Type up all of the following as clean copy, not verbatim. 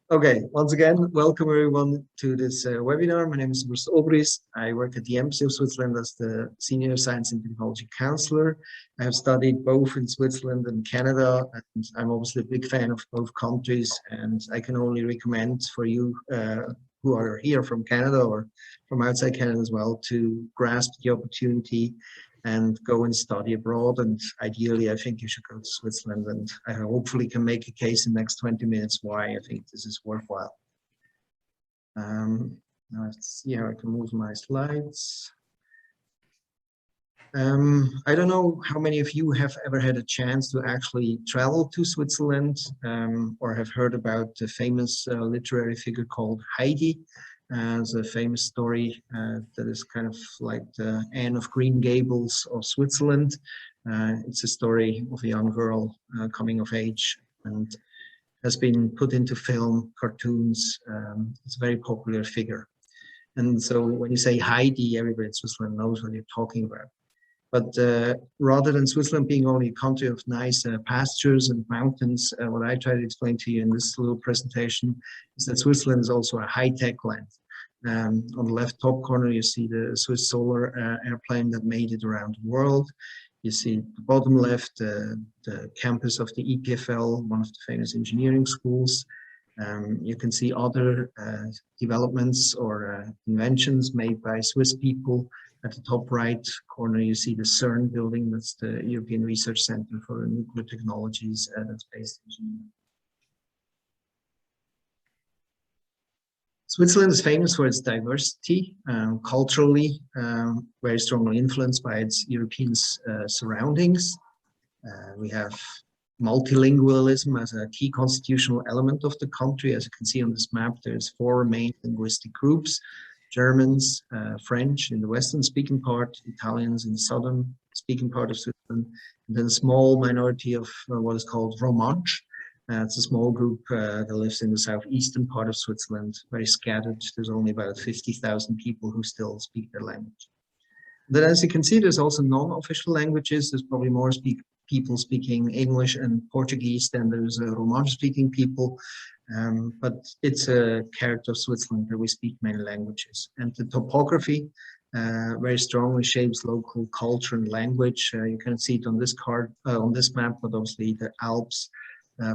Okay, once again, welcome everyone to this webinar. My name is Urs Obris. I work at the Embassy of Switzerland as the Senior Science and Technology Counselor. I have studied both in Switzerland and Canada, and I'm obviously a big fan of both countries, and I can only recommend for you who are here from Canada or from outside Canada as well to grasp the opportunity and go and study abroad. And ideally, I think you should go to Switzerland, and I hopefully can make a case in the next 20 minutes why I think this is worthwhile. Now let's see how I can move my slides. I don't know how many of you have ever had a chance to actually travel to Switzerland or have heard about the famous literary figure called Heidi. As a famous story that is kind of like the Anne of Green Gables of Switzerland. It's a story of a young girl coming of age and has been put into film, cartoons. It's a very popular figure. And so when you say Heidi, everybody in Switzerland knows what you're talking about. But rather than Switzerland being only a country of nice pastures and mountains, what I try to explain to you in this little presentation is that Switzerland is also a high-tech land. On the left top corner, you see the Swiss Solar airplane that made it around the world. You see the bottom left, the campus of the EPFL, one of the famous engineering schools. You can see other developments or inventions made by Swiss people. At the top right corner, you see the CERN building. That's the European Research Center for Nuclear Technologies that's based in Geneva. Switzerland is famous for its diversity, culturally, very strongly influenced by its European surroundings. We have multilingualism as a key constitutional element of the country. As you can see on this map, there's 4 main linguistic groups: Germans, French in the western speaking part, Italians in the southern speaking part of Switzerland, and then a small minority of what is called Romansh. It's a small group that lives in the southeastern part of Switzerland, very scattered. There's only about 50,000 people who still speak their language. Then, as you can see, there's also non-official languages. There's probably more people speaking English and Portuguese than there's Romansh-speaking people. But it's a character of Switzerland that we speak many languages. And the topography very strongly shapes local culture and language. You can see it on this card, on this map, but obviously the Alps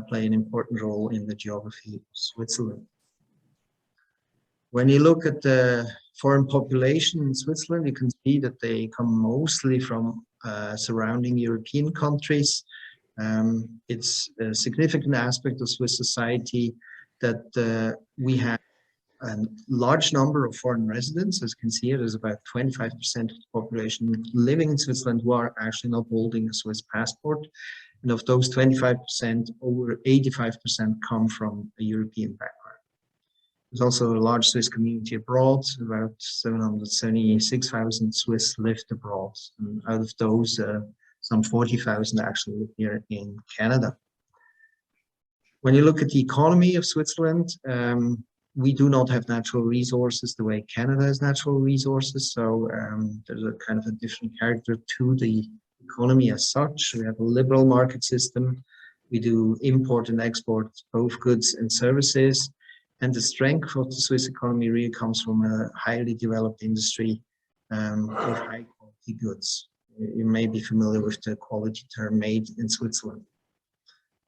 play an important role in the geography of Switzerland. When you look at the foreign population in Switzerland, you can see that they come mostly from surrounding European countries. It's a significant aspect of Swiss society that we have a large number of foreign residents. As you can see here, there's about 25% of the population living in Switzerland who are actually not holding a Swiss passport. And of those 25%, over 85% come from a European background. There's also a large Swiss community abroad. About 776,000 Swiss lived abroad. And out of those, some 40,000 actually live here in Canada. When you look at the economy of Switzerland, we do not have natural resources the way Canada has natural resources. So there's a kind of a different character to the economy as such. We have a liberal market system. We do import and export both goods and services. And the strength of the Swiss economy really comes from a highly developed industry of high quality goods. You may be familiar with the quality term made in Switzerland.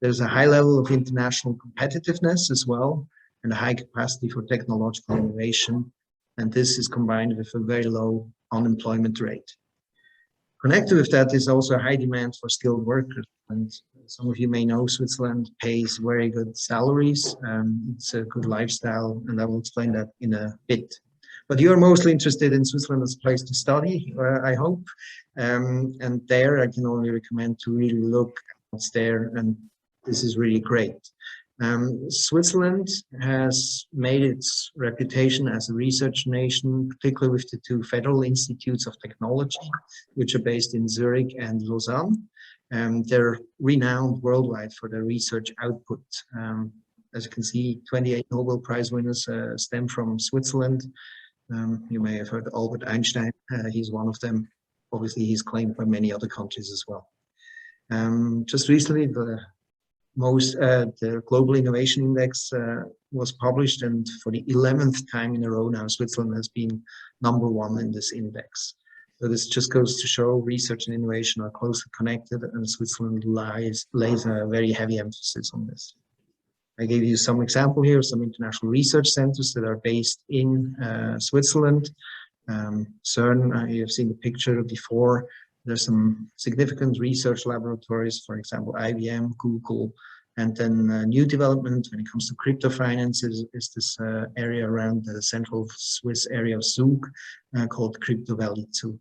There's a high level of international competitiveness as well, and a high capacity for technological innovation. And this is combined with a very low unemployment rate. Connected with that is also a high demand for skilled workers. And some of you may know Switzerland pays very good salaries. It's a good lifestyle, and I will explain that in a bit. But you're mostly interested in Switzerland as a place to study, I hope. And there I can only recommend to really look at what's there, and this is really great. Switzerland has made its reputation as a research nation, particularly with the 2 federal institutes of technology, which are based in Zurich and Lausanne. They're renowned worldwide for their research output. As you can see, 28 Nobel Prize winners stem from Switzerland. You may have heard Albert Einstein. He's one of them. Obviously, he's claimed by many other countries as well. Just recently, the the Global Innovation Index was published, and for the 11th time in a row now, Switzerland has been #1 in this index. So this just goes to show research and innovation are closely connected, and Switzerland lays a very heavy emphasis on this. I gave you some example here, some international research centers that are based in Switzerland. CERN, you have seen the picture before. There's some significant research laboratories, for example, IBM, Google, and then new development when it comes to crypto finance is this area around the central Swiss area of Zug called Crypto Valley Zug.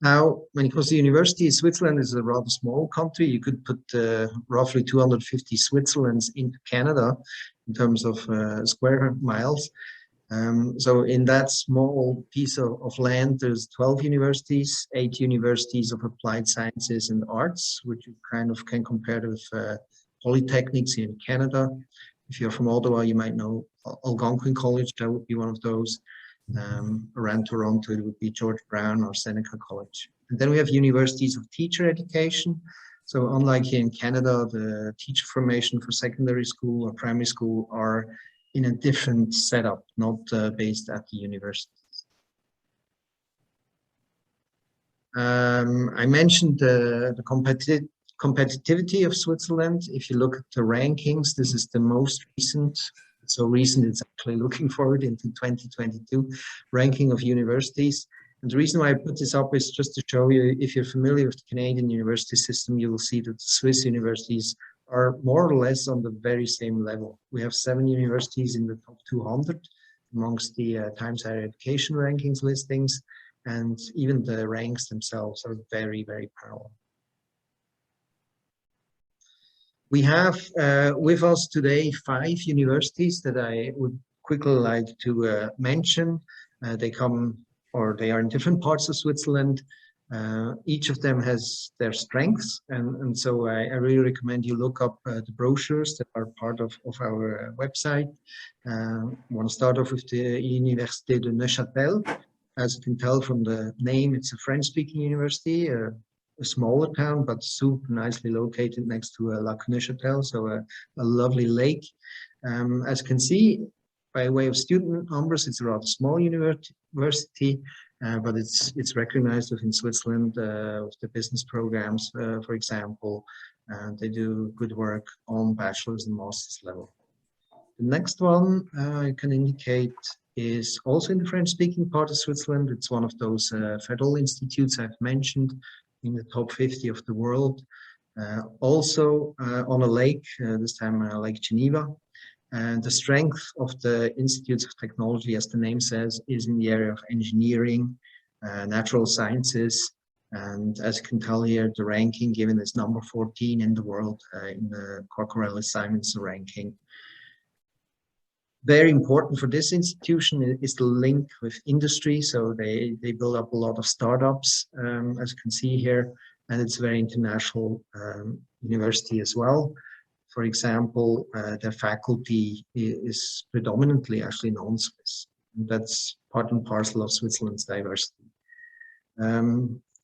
Now, when it comes to universities, Switzerland is a rather small country. You could put roughly 250 Switzerlands into Canada in terms of square miles. So in that small piece of land, there's 12 universities, 8 universities of applied sciences and arts, which you kind of can compare with polytechnics in Canada. If you're from Ottawa, you might know Algonquin College, that would be one of those. Around Toronto, it would be George Brown or Seneca College. And then we have universities of teacher education. So unlike here in Canada, the teacher formation for secondary school or primary school are in a different setup, not based at the universities. I mentioned the competitivity of Switzerland. If you look at the rankings, this is the most recent. So recent, it's actually looking forward into 2022 ranking of universities. And the reason why I put this up is just to show you, if you're familiar with the Canadian university system, you will see that the Swiss universities are more or less on the very same level. We have 7 universities in the top 200 amongst the Times Higher Education rankings listings, and even the ranks themselves are very, very parallel. We have with us today 5 universities that I would quickly like to mention. They are in different parts of Switzerland. Each of them has their strengths, and so I really recommend you look up the brochures that are part of our website. I want to start off with the Université de Neuchâtel. As you can tell from the name, it's a French-speaking university, a smaller town, but super nicely located next to Lac Neuchâtel, so a lovely lake. As you can see, by way of student numbers, it's a rather small university, but it's recognized within Switzerland with the business programs, for example. They do good work on bachelor's and master's level. The next one I can indicate is also in the French-speaking part of Switzerland. It's one of those federal institutes I've mentioned in the top 50 of the world. Also on a lake, this time Lake Geneva. And the strength of the Institutes of Technology, as the name says, is in the area of engineering, natural sciences. And as you can tell here, the ranking given is number 14 in the world in the Corcorelli-Simons ranking. Very important for this institution is the link with industry. So they build up a lot of startups, as you can see here, and it's a very international university as well. For example, their faculty is predominantly actually non-Swiss. That's part and parcel of Switzerland's diversity.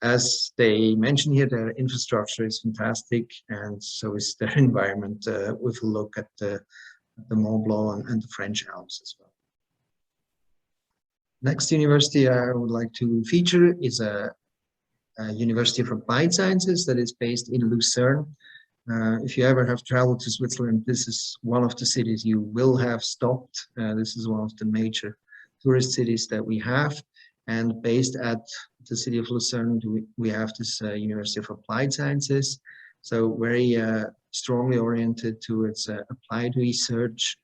As they mention here, their infrastructure is fantastic, and so is their environment with a look at the Mont Blanc and the French Alps as well. Next university I would like to feature is a University of Applied Sciences that is based in Lucerne. If you ever have traveled to Switzerland, this is one of the cities you will have stopped. This is one of the major tourist cities that we have. And based at the city of Lucerne, we have this University of Applied Sciences. So very strongly oriented towards applied research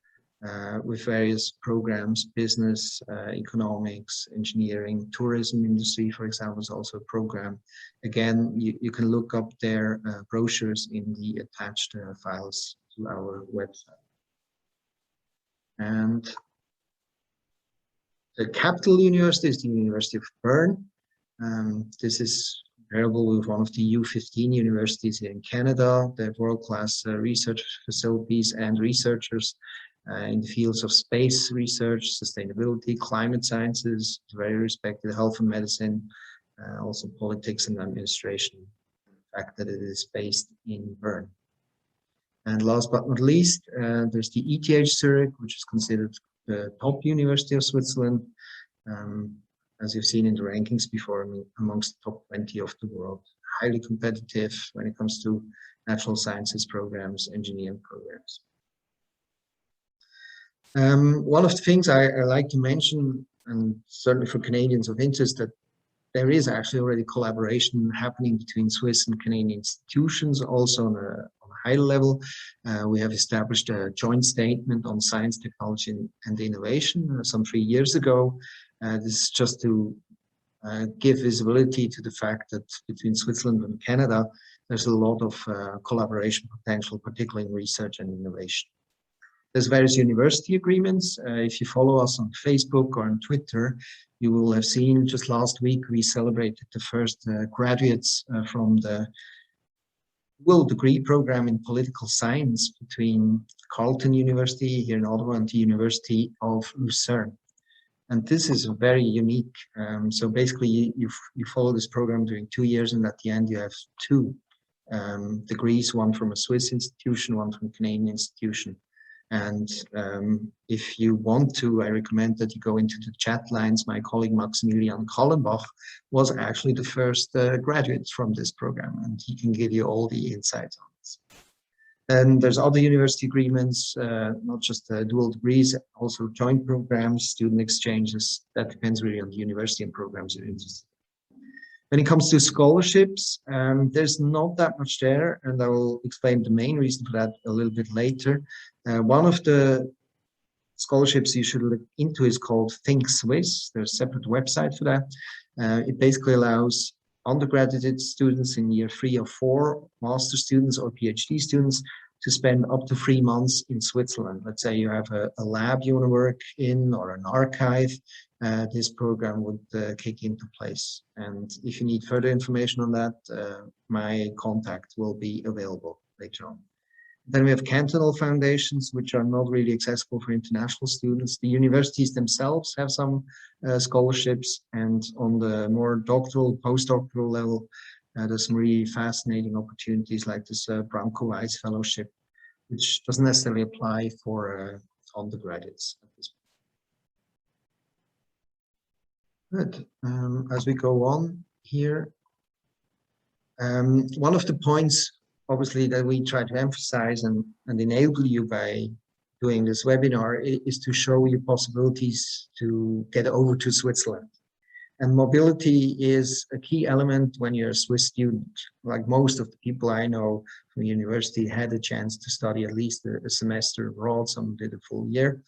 with various programs, business, economics, engineering, tourism industry, for example, is also a program. Again, you can look up their brochures in the attached files to our website. And the capital university is the University of Bern. This is comparable with one of the U15 universities here in Canada. They have world-class research facilities and researchers in the fields of space research, sustainability, climate sciences, very respected health and medicine, also politics and administration fact that it is based in Bern. And last but not least, there's the ETH Zurich, which is considered the top university of Switzerland. As you've seen in the rankings before, I mean, amongst the top 20 of the world, highly competitive when it comes to natural sciences programs, engineering programs. One of the things I like to mention, and certainly for Canadians of interest, that there is actually already collaboration happening between Swiss and Canadian institutions, also on a high level. We have established a joint statement on science, technology, and innovation some 3 years ago. This is just to give visibility to the fact that between Switzerland and Canada, there's a lot of collaboration potential, particularly in research and innovation. There's various university agreements. If you follow us on Facebook or on Twitter, you will have seen just last week we celebrated the first graduates from the dual degree program in political science between Carleton University here in Ottawa and the University of Lucerne. And this is very unique. So basically, you follow this program during 2 years, and at the end you have 2 degrees, one from a Swiss institution, one from a Canadian institution. And if you want to, I recommend that you go into the chat lines. My colleague Maximilian Kallenbach was actually the first graduate from this program, and he can give you all the insights on this. And there's other university agreements, not just dual degrees, also joint programs, student exchanges. That depends really on the university and programs you're interested in. When it comes to scholarships, there's not that much there, and I will explain the main reason for that a little bit later. One of the scholarships you should look into is called Think Swiss. There's a separate website for that. It basically allows undergraduate students in year 3 or 4, master students or PhD students to spend up to 3 months in Switzerland. Let's say you have a lab you want to work in or an archive. This program would kick into place. And if you need further information on that, my contact will be available later on. Then we have cantonal foundations, which are not really accessible for international students. The universities themselves have some scholarships, and on the more doctoral, postdoctoral level, there's some really fascinating opportunities like this Branko Weiss Fellowship, which doesn't necessarily apply for undergraduates at this point. Good. As we go on here, one of the points obviously that we try to emphasize and enable you by doing this webinar is to show you possibilities to get over to Switzerland. And mobility is a key element when you're a Swiss student. Like most of the people I know from the university had a chance to study at least a semester abroad, some did a full year.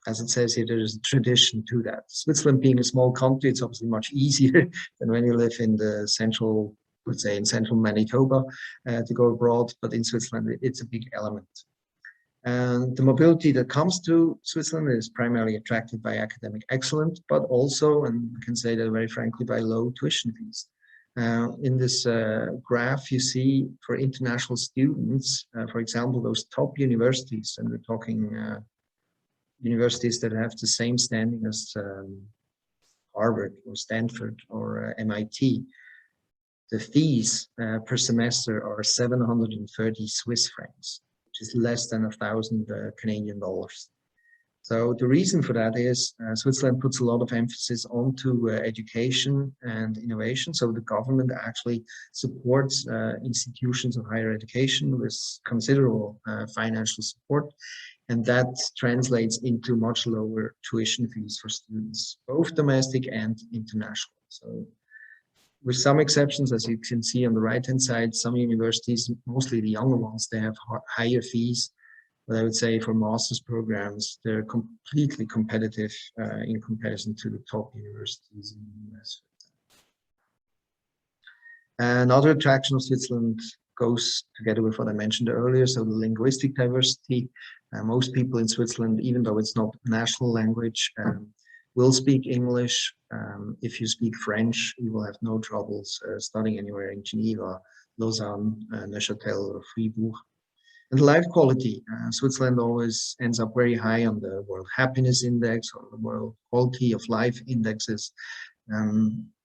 As it says here, there's a tradition to that. Switzerland being a small country, it's obviously much easier than when you live in the central, let's say in central Manitoba, to go abroad, but in Switzerland, it's a big element. And the mobility that comes to Switzerland is primarily attracted by academic excellence, but also, and I can say that very frankly, by low tuition fees. In this graph, you see for international students, for example, those top universities, and we're talking universities that have the same standing as Harvard or Stanford or MIT. The fees per semester are 730 Swiss francs, which is less than 1,000 Canadian dollars. So the reason for that is Switzerland puts a lot of emphasis onto education and innovation. So the government actually supports institutions of higher education with considerable financial support. And that translates into much lower tuition fees for students, both domestic and international. So with some exceptions, as you can see on the right-hand side, some universities, mostly the younger ones, they have higher fees. But I would say for master's programs, they're completely competitive in comparison to the top universities in the US. Another attraction of Switzerland goes together with what I mentioned earlier, so the linguistic diversity. Most people in Switzerland, even though it's not national language, will speak English. If you speak French, you will have no troubles studying anywhere in Geneva, Lausanne, Neuchâtel, or Fribourg. And life quality, Switzerland always ends up very high on the World Happiness Index or the World Quality of Life Indexes.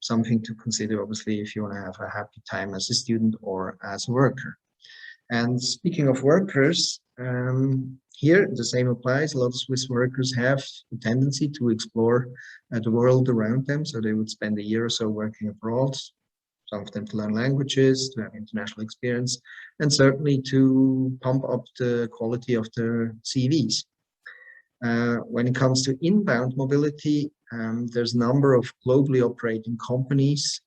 something to consider, obviously, if you want to have a happy time as a student or as a worker. And speaking of workers, here the same applies. A lot of Swiss workers have a tendency to explore the world around them. So they would spend a year or so working abroad, some of them to learn languages, to have international experience, and certainly to pump up the quality of their CVs. When it comes to inbound mobility, there's a number of globally operating companies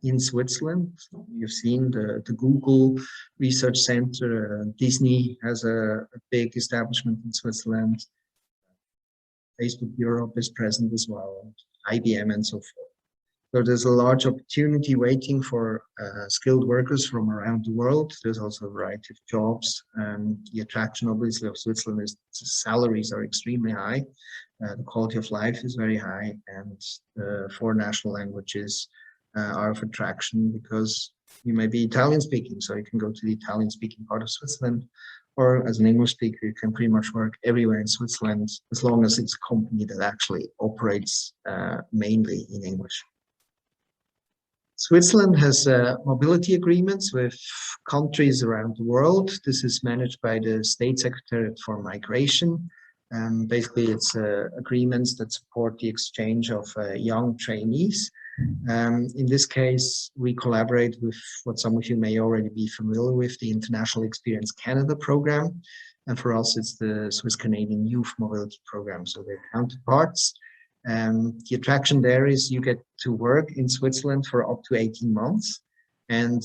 in Switzerland. You've seen the Google Research Center. Disney has a big establishment in Switzerland. Facebook Europe is present as well, IBM and so forth. So there's a large opportunity waiting for skilled workers from around the world. There's also a variety of jobs. The attraction, obviously, of Switzerland is the salaries are extremely high. The quality of life is very high, and the four national languages are of attraction because you may be Italian speaking, so you can go to the Italian speaking part of Switzerland, or as an English speaker, you can pretty much work everywhere in Switzerland as long as it's a company that actually operates mainly in English. Switzerland has mobility agreements with countries around the world. This is managed by the State Secretariat for Migration. Basically, it's agreements that support the exchange of young trainees. In this case, we collaborate with what some of you may already be familiar with, the International Experience Canada program. And for us, it's the Swiss Canadian Youth Mobility Program. So they're counterparts. The attraction there is you get to work in Switzerland for up to 18 months. And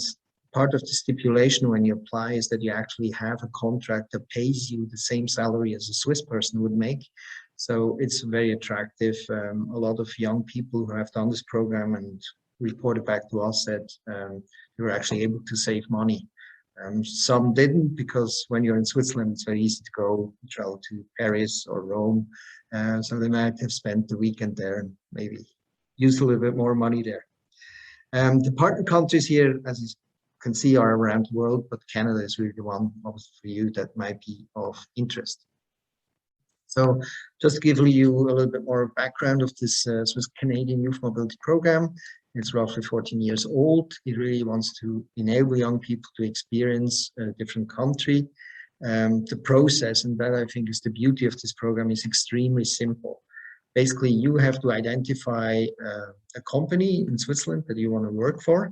part of the stipulation when you apply is that you actually have a contract that pays you the same salary as a Swiss person would make. So it's very attractive. A lot of young people who have done this program and reported back to us that they were actually able to save money. Some didn't, because when you're in Switzerland, it's very easy to go travel to Paris or Rome. So they might have spent the weekend there and maybe used a little bit more money there. The partner countries here, as you can see, are around the world, but Canada is really the one, obviously, for you that might be of interest. So just to give you a little bit more background of this Swiss Canadian Youth Mobility Program. It's roughly 14 years old. It really wants to enable young people to experience a different country. The process, and that I think is the beauty of this program, is extremely simple. Basically, you have to identify a company in Switzerland that you want to work for.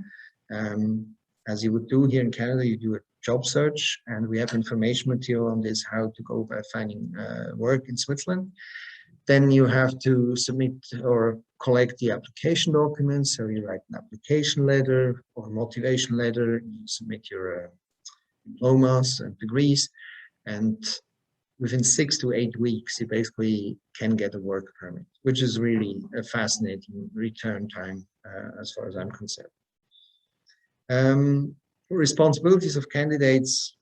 As you would do here in Canada, you do a job search, and we have information material on this, how to go about finding work in Switzerland. Then you have to submit or collect the application documents. So you write an application letter or motivation letter, you submit your diplomas and degrees, and within 6 to 8 weeks, you basically can get a work permit, which is really a fascinating return time as far as I'm concerned. Responsibilities of candidates,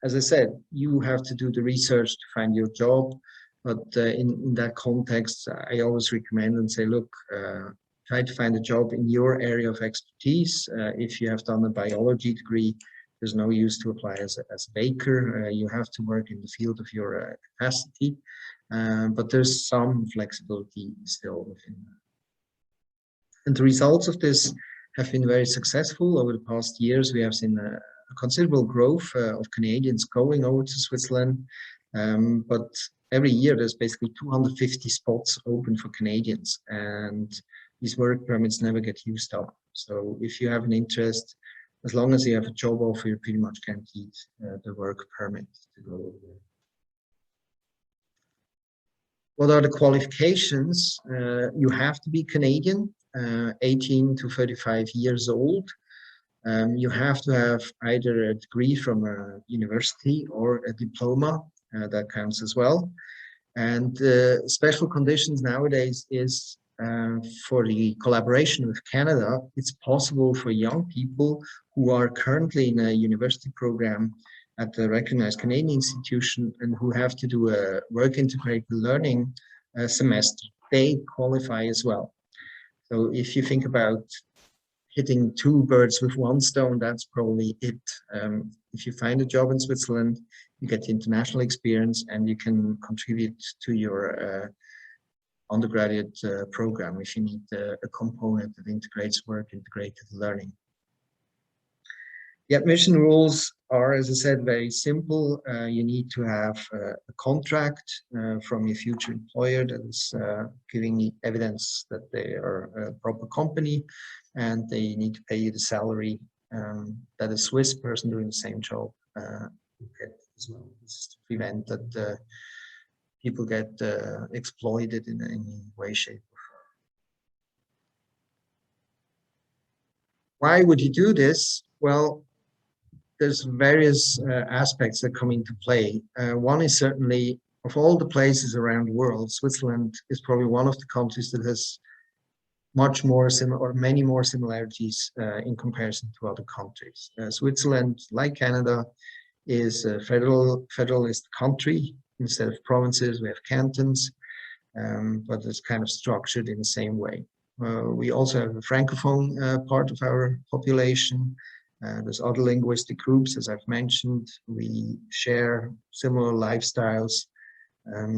as I said, you have to do the research to find your job. But in that context, I always recommend and say, look, try to find a job in your area of expertise. If you have done a biology degree, there's no use to apply as a baker. You have to work in the field of your capacity, but there's some flexibility still within that. And the results of this have been very successful. Over the past years, we have seen a considerable growth of Canadians going over to Switzerland, but every year there's basically 250 spots open for Canadians, and these work permits never get used up. So if you have an interest, as long as you have a job offer, you're pretty much guaranteed the work permit to go over there. What are the qualifications? You have to be Canadian, 18 to 35 years old. You have to have either a degree from a university or a diploma. That counts as well. And special conditions nowadays is for the collaboration with Canada, it's possible for young people who are currently in a university program at a recognized Canadian institution and who have to do a work integrated learning semester, they qualify as well. So if you think about hitting two birds with one stone, that's probably it. If you find a job in Switzerland, you get international experience and you can contribute to your undergraduate program if you need a component that integrates work, integrated learning. The admission rules are, as I said, very simple. You need to have a contract from your future employer that is giving evidence that they are a proper company, and they need to pay you the salary that a Swiss person doing the same job will get as well. This is to prevent that people get exploited in any way, shape, or form. Why would you do this? Well, there's various aspects that come into play. One is certainly, of all the places around the world, Switzerland is probably one of the countries that has much more similar, or many more similarities in comparison to other countries. Switzerland, like Canada, is a federalist country. Instead of provinces, we have cantons, but it's kind of structured in the same way. We also have a Francophone part of our population. There's other linguistic groups, as I've mentioned. We share similar lifestyles.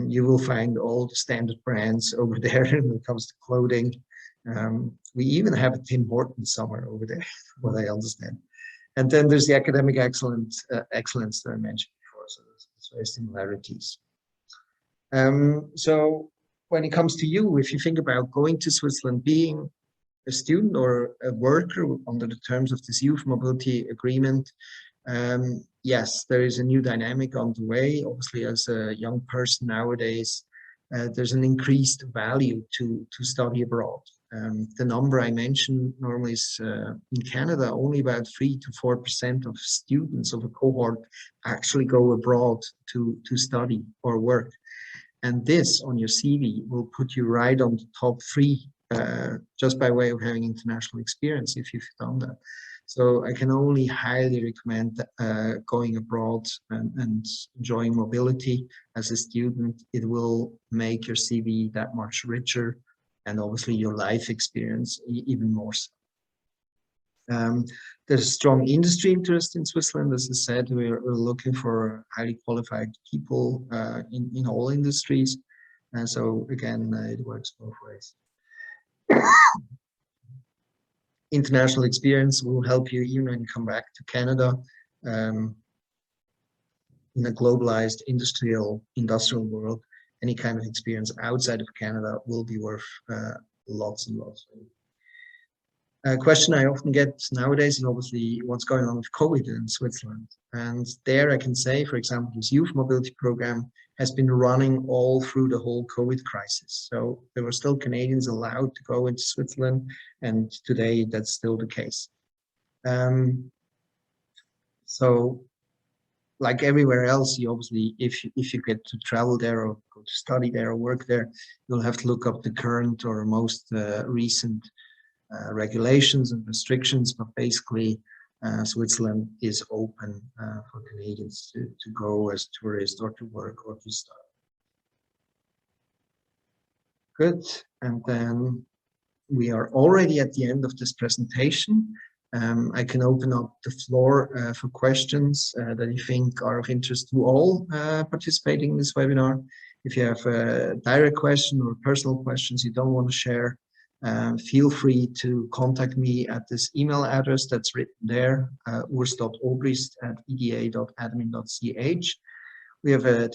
You will find all the standard brands over there when it comes to clothing. We even have a Tim Hortons somewhere over there, what I understand. And then there's the academic excellence that I mentioned before, so there's various similarities. So when it comes to you, if you think about going to Switzerland, being a student or a worker under the terms of this youth mobility agreement, yes, there is a new dynamic on the way. Obviously, as a young person nowadays, there's an increased value to study abroad. The number I mentioned normally is in Canada, only about 3 to 4% of students of a cohort actually go abroad to study or work. And this on your CV will put you right on the top 3 just by way of having international experience if you've done that. So I can only highly recommend going abroad and enjoying mobility as a student. It will make your CV that much richer, and obviously your life experience even more so. There's strong industry interest in Switzerland. As I said, we're looking for highly qualified people in all industries. And so again, it works both ways. International experience will help you even when you come back to Canada. In a globalized industrial world, any kind of experience outside of Canada will be worth lots and lots. A question I often get nowadays is obviously what's going on with COVID in Switzerland. And there I can say, for example, this youth mobility program has been running all through the whole COVID crisis. So there were still Canadians allowed to go into Switzerland, and today that's still the case. So like everywhere else, you obviously, if you get to travel there or go to study there or work there, you'll have to look up the current or most recent regulations and restrictions, but basically Switzerland is open for Canadians to go as tourists or to work or to study. Good, and then we are already at the end of this presentation. I can open up the floor for questions that you think are of interest to all participating in this webinar. If you have a direct question or personal questions you don't want to share, feel free to contact me at this email address that's written there, urs.obrist@eda.admin.ch. We have a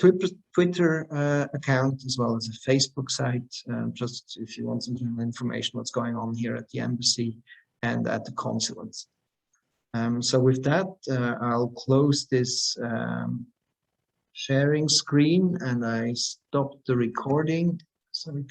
Twitter account as well as a Facebook site, just if you want some general information what's going on here at the embassy and at the consulates. So with that, I'll close this sharing screen and I stop the recording. So